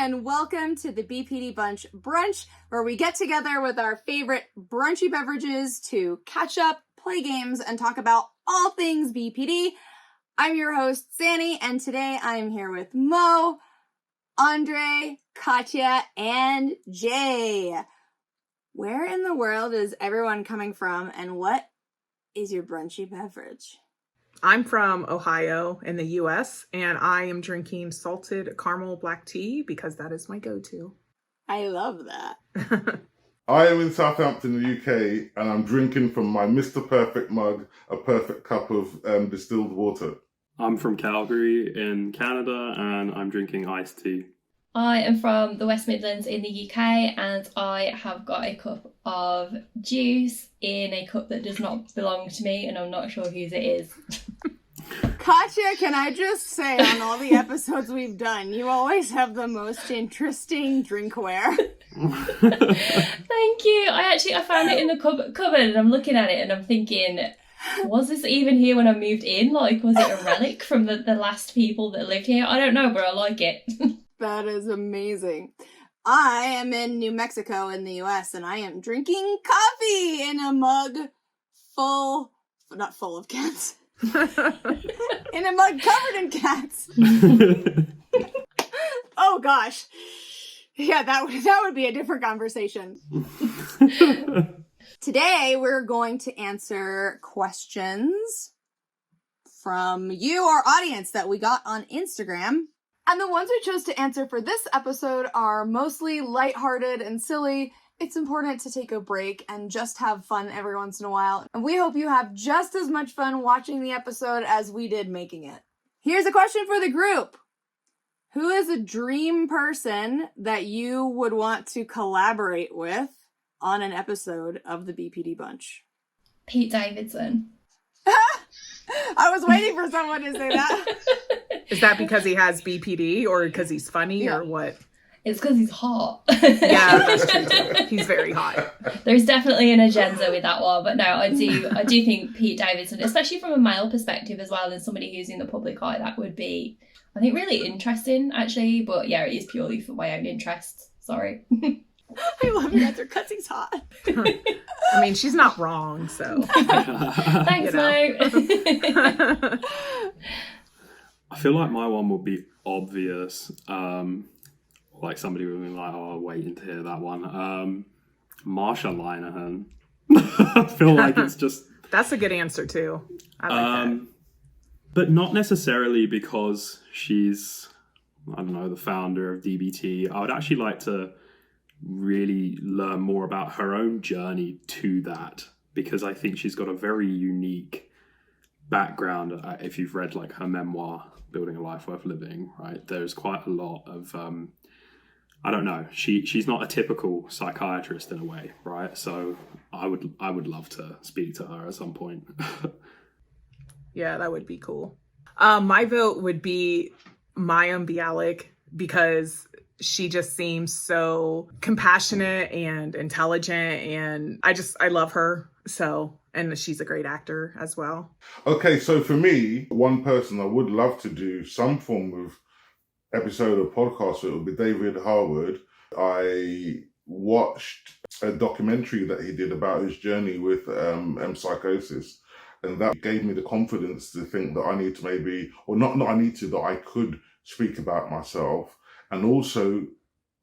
and welcome to the BPD Bunch Brunch, where we get together with our favorite brunchy beverages to catch up, play games, and talk about all things BPD. I'm your host, Sanny, and today I am here with Mo, Andre, Katya, and Jay. Where in the world is everyone coming from, and what is your brunchy beverage? I'm from Ohio in the U.S., and I am drinking salted caramel black tea because that is my go-to. I love that. I am in Southampton, in the UK, and I'm drinking from my Mr. Perfect mug, a perfect cup of distilled water. I'm from Calgary in Canada, and I'm drinking iced tea. I am from the West Midlands in the UK, and I have got a cup of juice in a cup that does not belong to me, and I'm not sure whose it is. Katya, can I just say, on all the episodes we've done, you always have the most interesting drinkware. Thank you. I found it in the cupboard, and I'm looking at it, and I'm thinking, was this even here when I moved in? Like, was it a relic from the last people that lived here? I don't know, but I like it. That is amazing. I am in New Mexico in the US, and I am drinking coffee in a mug not full of cats. In a mug covered in cats. Oh gosh. Yeah, that would be a different conversation. Today we're going to answer questions from you, our audience, that we got on Instagram. And the ones we chose to answer for this episode are mostly lighthearted and silly. It's important to take a break and just have fun every once in a while. And we hope you have just as much fun watching the episode as we did making it. Here's a question for the group. Who is a dream person that you would want to collaborate with on an episode of the BPD Bunch? Pete Davidson. I was waiting for someone to say that. Is that because he has BPD or because he's funny or what? It's because he's hot. Yeah, that's true too. He's very hot. There's definitely an agenda with that one, but no, I do think Pete Davidson, especially from a male perspective as well, and somebody who's in the public eye, that would be, I think, really interesting actually. But yeah, it is purely for my own interests. Sorry. I love your answer because he's hot. I mean, she's not wrong, so. Thanks, Mo. I feel like my one would be obvious. Like somebody would be like, oh, waiting to hear that one. Marsha Linehan. I feel like it's just... That's a good answer, too. I like that. But not necessarily because she's, I don't know, the founder of DBT. I would actually like to really learn more about her own journey to that, because I think she's got a very unique background. If you've read like her memoir, Building a Life Worth Living, right, there's quite a lot of I don't know, she's not a typical psychiatrist in a way, right? So I would love to speak to her at some point. Yeah, that would be cool. My vote would be Mayim Bialik, because she just seems so compassionate and intelligent, and I love her. So, and she's a great actor as well. Okay, so for me, one person I would love to do some form of episode or podcast with would be David Harwood. I watched a documentary that he did about his journey with psychosis, and that gave me the confidence to think that I need to maybe, or not I need to, that I could speak about myself. And also,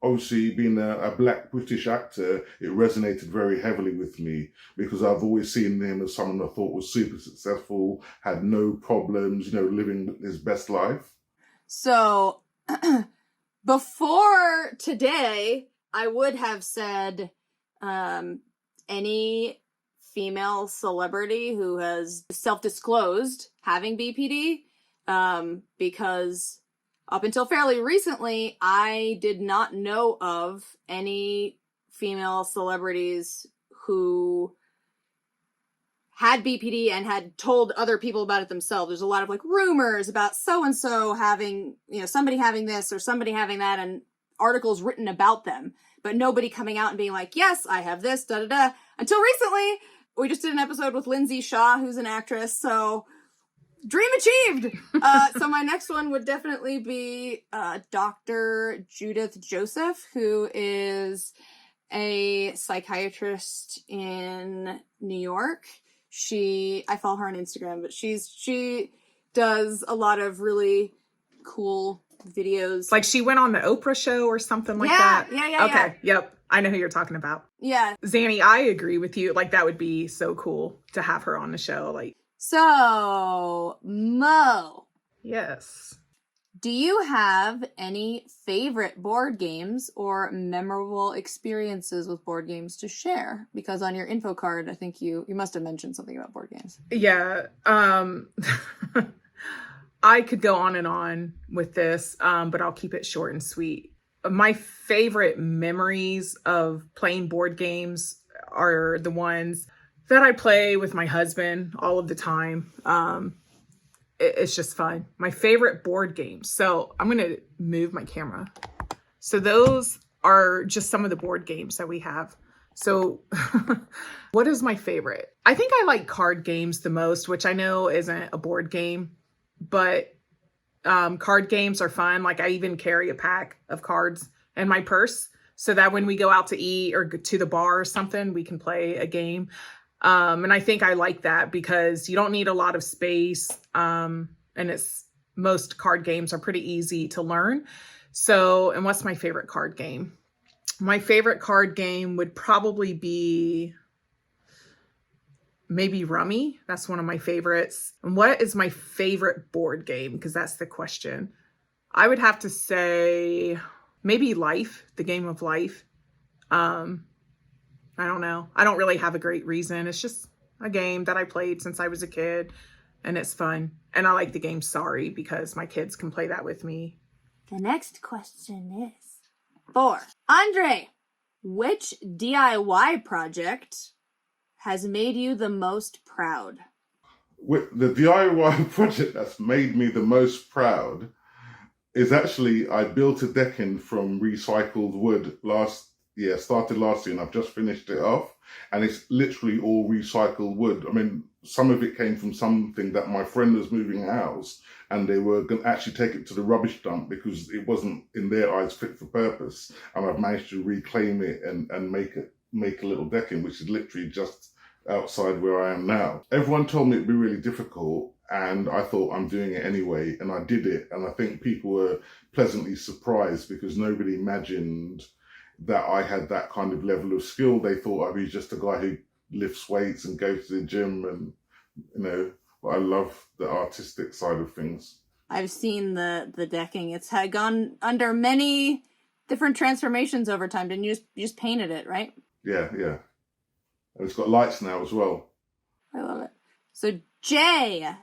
obviously, being a Black British actor, it resonated very heavily with me because I've always seen him as someone I thought was super successful, had no problems, living his best life. So, before today, I would have said any female celebrity who has self-disclosed having BPD, because up until fairly recently, I did not know of any female celebrities who had BPD and had told other people about it themselves. There's a lot of like rumors about so-and-so having, somebody having this or somebody having that, and articles written about them, but nobody coming out and being like, yes, I have this, Until recently, we just did an episode with Lindsay Shaw, who's an actress. So Dream achieved! So my next one would definitely be Dr. Judith Joseph, who is a psychiatrist in New York. I follow her on Instagram, but she does a lot of really cool videos. Like she went on the Oprah show or something like Yeah, that? yeah. Okay, yep. I know who you're talking about. Yeah. Zanny, I agree with you. Like that would be so cool to have her on the show. Like, So, Mo, yes. do you have any favorite board games or memorable experiences with board games to share? Because on your info card, I think you must have mentioned something about board games. Yeah. I could go on and on with this, but I'll keep it short and sweet. My favorite memories of playing board games are the ones that I play with my husband all of the time. It's just fun. My favorite board games. So I'm going to move my camera. So those are just some of the board games that we have. So what is my favorite? I think I like card games the most, which I know isn't a board game, but card games are fun. Like I even carry a pack of cards in my purse so that when we go out to eat or go to the bar or something, we can play a game. And I think I like that because you don't need a lot of space. And most card games are pretty easy to learn. So, and what's my favorite card game? My favorite card game would probably be maybe Rummy. That's one of my favorites. And what is my favorite board game? Because that's the question. I would have to say maybe Life, the game of Life. I don't know. I don't really have a great reason. It's just a game that I played since I was a kid and it's fun. And I like the game Sorry because my kids can play that with me. The next question is for Andre. Which DIY project has made you the most proud? With the DIY project that's made me the most proud is actually I built a decking from recycled wood started last year and I've just finished it off, and it's literally all recycled wood. I mean, some of it came from something that my friend was moving house and they were going to actually take it to the rubbish dump because it wasn't in their eyes fit for purpose, and I've managed to reclaim it and make a little decking which is literally just outside where I am now. Everyone told me it'd be really difficult and I thought I'm doing it anyway, and I did it, and I think people were pleasantly surprised because nobody imagined that I had that kind of level of skill. They thought I'd be just a guy who lifts weights and goes to the gym, and but I love the artistic side of things. I've seen the decking. It's had gone under many different transformations over time. Didn't you just painted it, right? Yeah. And it's got lights now as well. I love it. So Jay,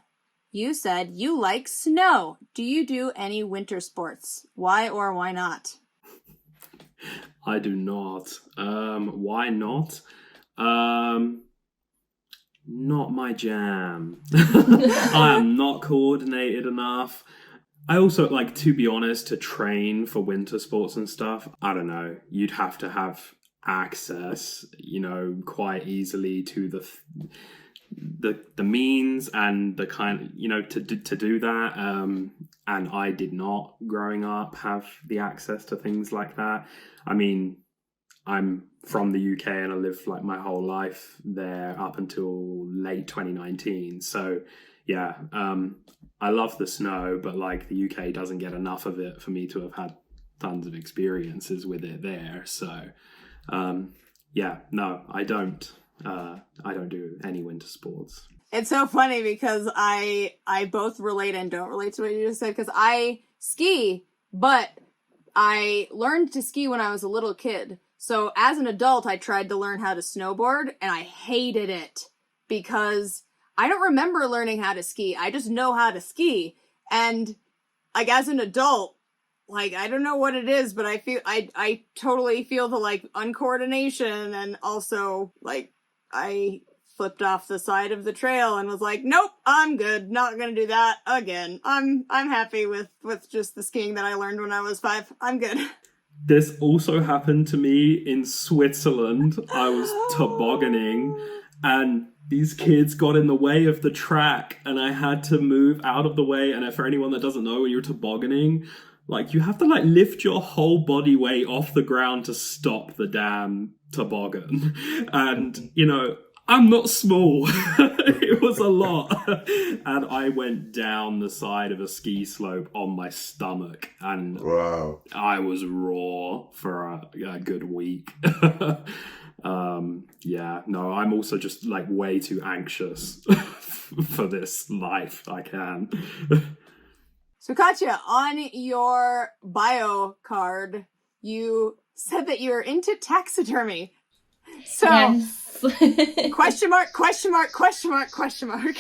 you said you like snow. Do you do any winter sports? Why or why not? I do not. Why not? Not my jam. I am not coordinated enough. I also, like, to be honest, to train for winter sports and stuff, I don't know, you'd have to have access, quite easily to the means and the kind, to do that. And I did not, growing up, have the access to things like that. I mean, I'm from the UK and I lived like my whole life there up until late 2019. So yeah, I love the snow, but like the UK doesn't get enough of it for me to have had tons of experiences with it there. So no, I don't do any winter sports. It's so funny because I both relate and don't relate to what you just said, because I ski, but I learned to ski when I was a little kid. So as an adult, I tried to learn how to snowboard and I hated it because I don't remember learning how to ski. I just know how to ski. And like as an adult, like I don't know what it is, but I totally feel the like uncoordination, and also like I flipped off the side of the trail and was like, nope, I'm good. Not gonna do that again. I'm happy with just the skiing that I learned when I was 5. I'm good. This also happened to me in Switzerland. I was tobogganing and these kids got in the way of the track, and I had to move out of the way. And for anyone that doesn't know, when you're tobogganing, like, you have to like lift your whole body weight off the ground to stop the damn toboggan. And, you know, I'm not small. It was a lot. And I went down the side of a ski slope on my stomach, and Wow. I was raw for a good week. Yeah, no, I'm also just like way too anxious for this life. I can. So Katya, on your bio card, you said that you're into taxidermy. So, Yes. question mark, question mark, question mark, question mark.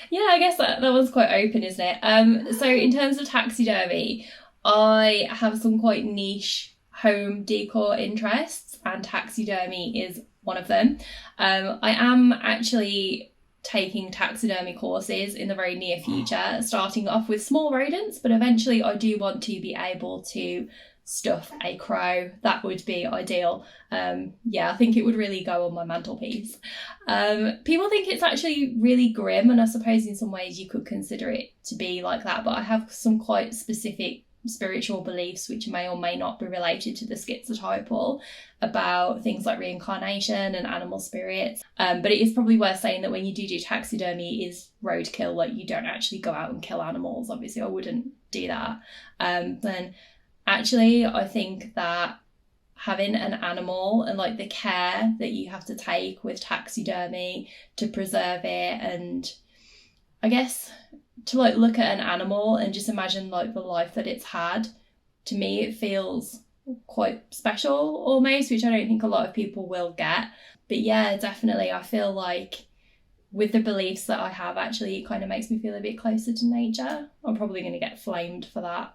Yeah, I guess that was quite open, isn't it? So in terms of taxidermy, I have some quite niche home decor interests, and taxidermy is one of them. I am actually taking taxidermy courses in the very near future, starting off with small rodents, but eventually I do want to be able to stuff a crow. That would be ideal. Yeah, I think it would really go on my mantelpiece. People think it's actually really grim, and I suppose in some ways you could consider it to be like that, but I have some quite specific spiritual beliefs which may or may not be related to the schizotypal about things like reincarnation and animal spirits. But it is probably worth saying that when you do taxidermy, it is roadkill. Like, you don't actually go out and kill animals. Obviously, I wouldn't do that. Then actually, I think that having an animal and like the care that you have to take with taxidermy to preserve it, and I guess to like look at an animal and just imagine like the life that it's had, to me it feels quite special almost, which I don't think a lot of people will get. But yeah, definitely I feel like with the beliefs that I have, actually it kind of makes me feel a bit closer to nature. I'm probably going to get flamed for that.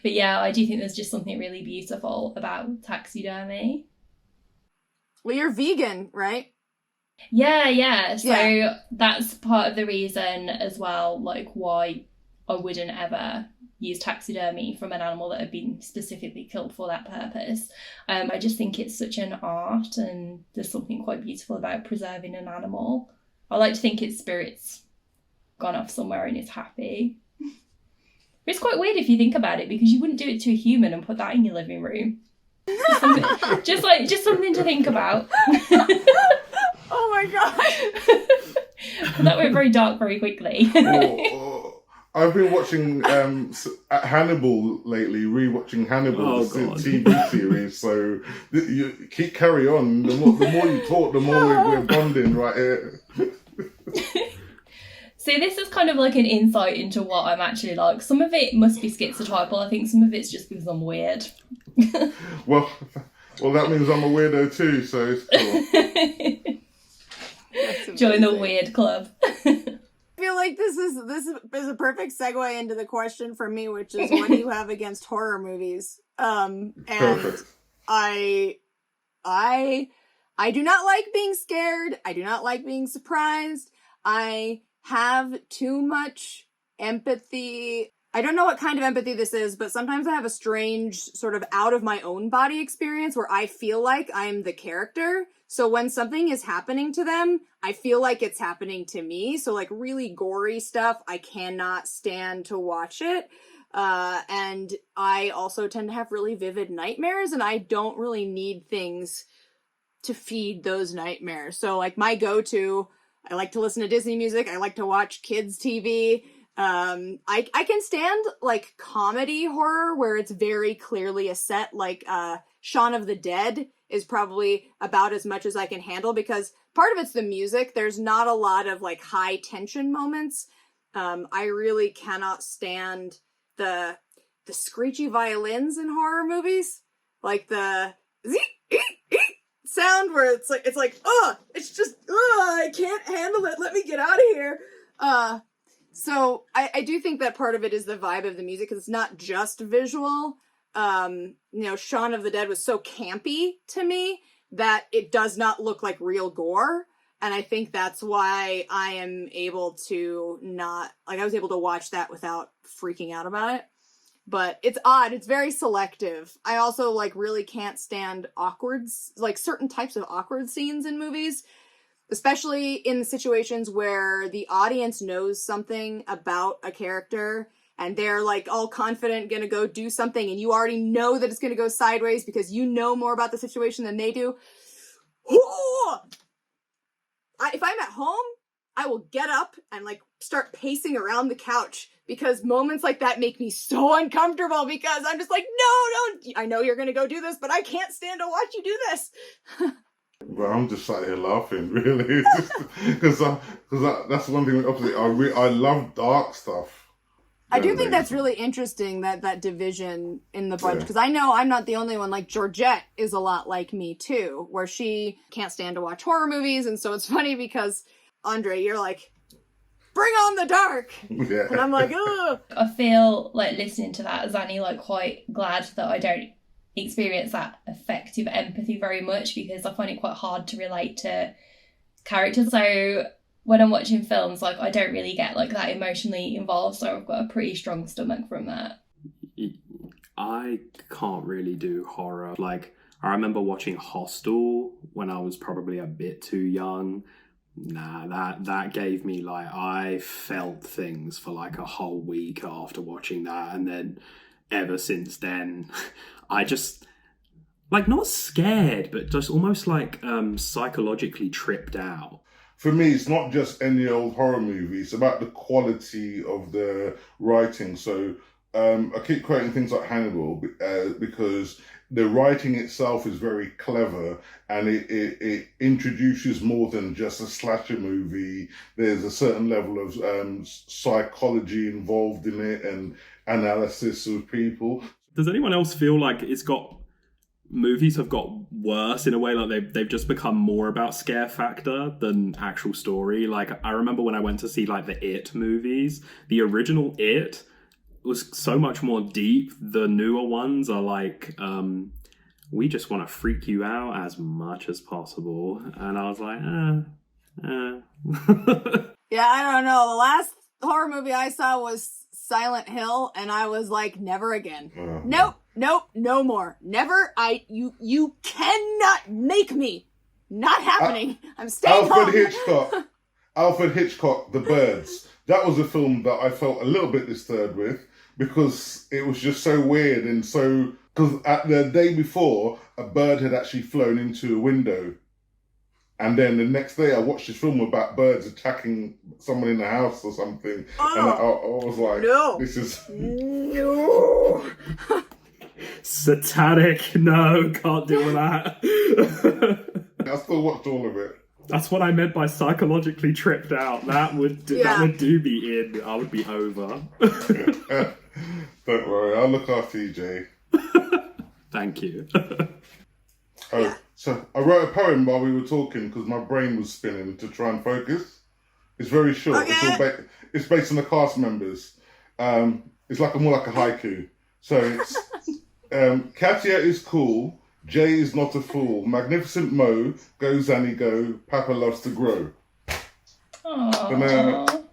But yeah, I do think there's just something really beautiful about taxidermy. Well, you're vegan, right? Yeah. So that's part of the reason as well, like why I wouldn't ever use taxidermy from an animal that had been specifically killed for that purpose. I just think it's such an art, and there's something quite beautiful about preserving an animal. I like to think its spirit's gone off somewhere and it's happy. It's quite weird if you think about it, because you wouldn't do it to a human and put that in your living room. Just something to think about. Oh my god. That went very dark very quickly. I've been watching Hannibal lately, rewatching Hannibal, the TV series. So you carry on. The more you talk, the more we're bonding right here. So this is kind of like an insight into what I'm actually like. Some of it must be schizotypal. I think some of it's just because I'm weird. Well, that means I'm a weirdo too. So it's cool. Join the weird club. I feel like this is a perfect segue into the question for me, which is, what do you have against horror movies? And Perfect. I do not like being scared. I do not like being surprised. I have too much empathy. I don't know what kind of empathy this is, but sometimes I have a strange sort of out of my own body experience where I feel like I'm the character. So when something is happening to them, I feel like it's happening to me. So like really gory stuff, I cannot stand to watch it. And I also tend to have really vivid nightmares, and I don't really need things to feed those nightmares. So like my go-to, I like to listen to Disney music. I like to watch kids TV. I can stand like comedy horror where it's very clearly a set, like Shaun of the Dead is probably about as much as I can handle, because part of it's the music. There's not a lot of like high tension moments. I really cannot stand the screechy violins in horror movies, like the sound where it's like I can't handle it. Let me get out of here. So I do think that part of it is the vibe of the music, because it's not just visual. Shaun of the Dead was so campy to me that it does not look like real gore. And I think that's why I am able to I was able to watch that without freaking out about it. But it's odd. It's very selective. I also really can't stand certain types of awkward scenes in movies. especially in the situations where the audience knows something about a character and they're like all confident gonna go do something and you already know that it's gonna go sideways because you know more about the situation than they do. If I'm at home, I will get up and like start pacing around the couch because moments like that make me so uncomfortable because I'm just like, no, I know you're gonna go do this, but I can't stand to watch you do this. But I'm just sat here laughing, really, because that's one thing. Obviously, I love dark stuff. I do think that's really interesting, that division in the bunch, because I know I'm not the only one. Like, Georgette is a lot like me, too, where she can't stand to watch horror movies, and so it's funny because, Andre, you're like, bring on the dark! Yeah. And I'm like, ugh! I feel, like, listening to that, Zanny, like, quite glad that I don't experience that effective empathy very much, because I find it quite hard to relate to characters. So when I'm watching films, like, I don't really get like that emotionally involved, so I've got a pretty strong stomach from that. I can't really do horror. Like, I remember watching Hostel when I was probably a bit too young. Nah, that gave me, like, I felt things for like a whole week after watching that, and then ever since then I just, like, not scared, but just almost like psychologically tripped out. For me, it's not just any old horror movie. It's about the quality of the writing. So I keep quoting things like Hannibal because the writing itself is very clever and it introduces more than just a slasher movie. There's a certain level of psychology involved in it and analysis of people. Does anyone else feel like movies have got worse in a way, like they've just become more about scare factor than actual story? Like, I remember when I went to see like the It movies, the original It was so much more deep. The newer ones are like, we just want to freak you out as much as possible. And I was like, Yeah, I don't know. The last horror movie I saw was Silent Hill, and I was like, never again. Nope, no more. Never. You cannot make me. Not happening. I'm staying home. Alfred Hitchcock, The Birds. That was a film that I felt a little bit disturbed with because it was just so weird and so... Because the day before, a bird had actually flown into a window. And then the next day I watched this film about birds attacking someone in the house or something. Oh, and I was like, no. This is... No. Satanic. No, can't deal with that. I still watched all of it. That's what I meant by psychologically tripped out. That would do me in. I would be over. Don't worry, I'll look after you, Jay. Thank you. So I wrote a poem while we were talking because my brain was spinning to try and focus. It's very short. Okay. It's based on the cast members. It's more like a haiku. So it's Katia is cool. Jay is not a fool. Magnificent Mo. Go Zanny go. Papa loves to grow. Aww.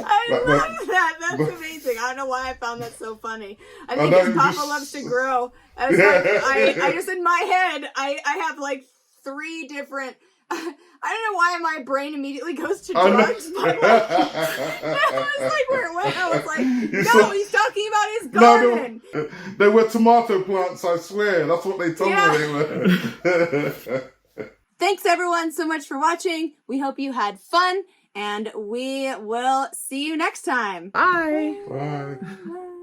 I love that. That's amazing. I don't know why I found that so funny. I think it's Papa loves to grow. I just in my head, I have like 3 different. I don't know why my brain immediately goes to drugs, but that was like where it went. I was like, he's talking about his garden. No, they were tomato plants, I swear. That's what they told me they were. Thanks everyone so much for watching. We hope you had fun, and we will see you next time. Bye. Bye. Bye.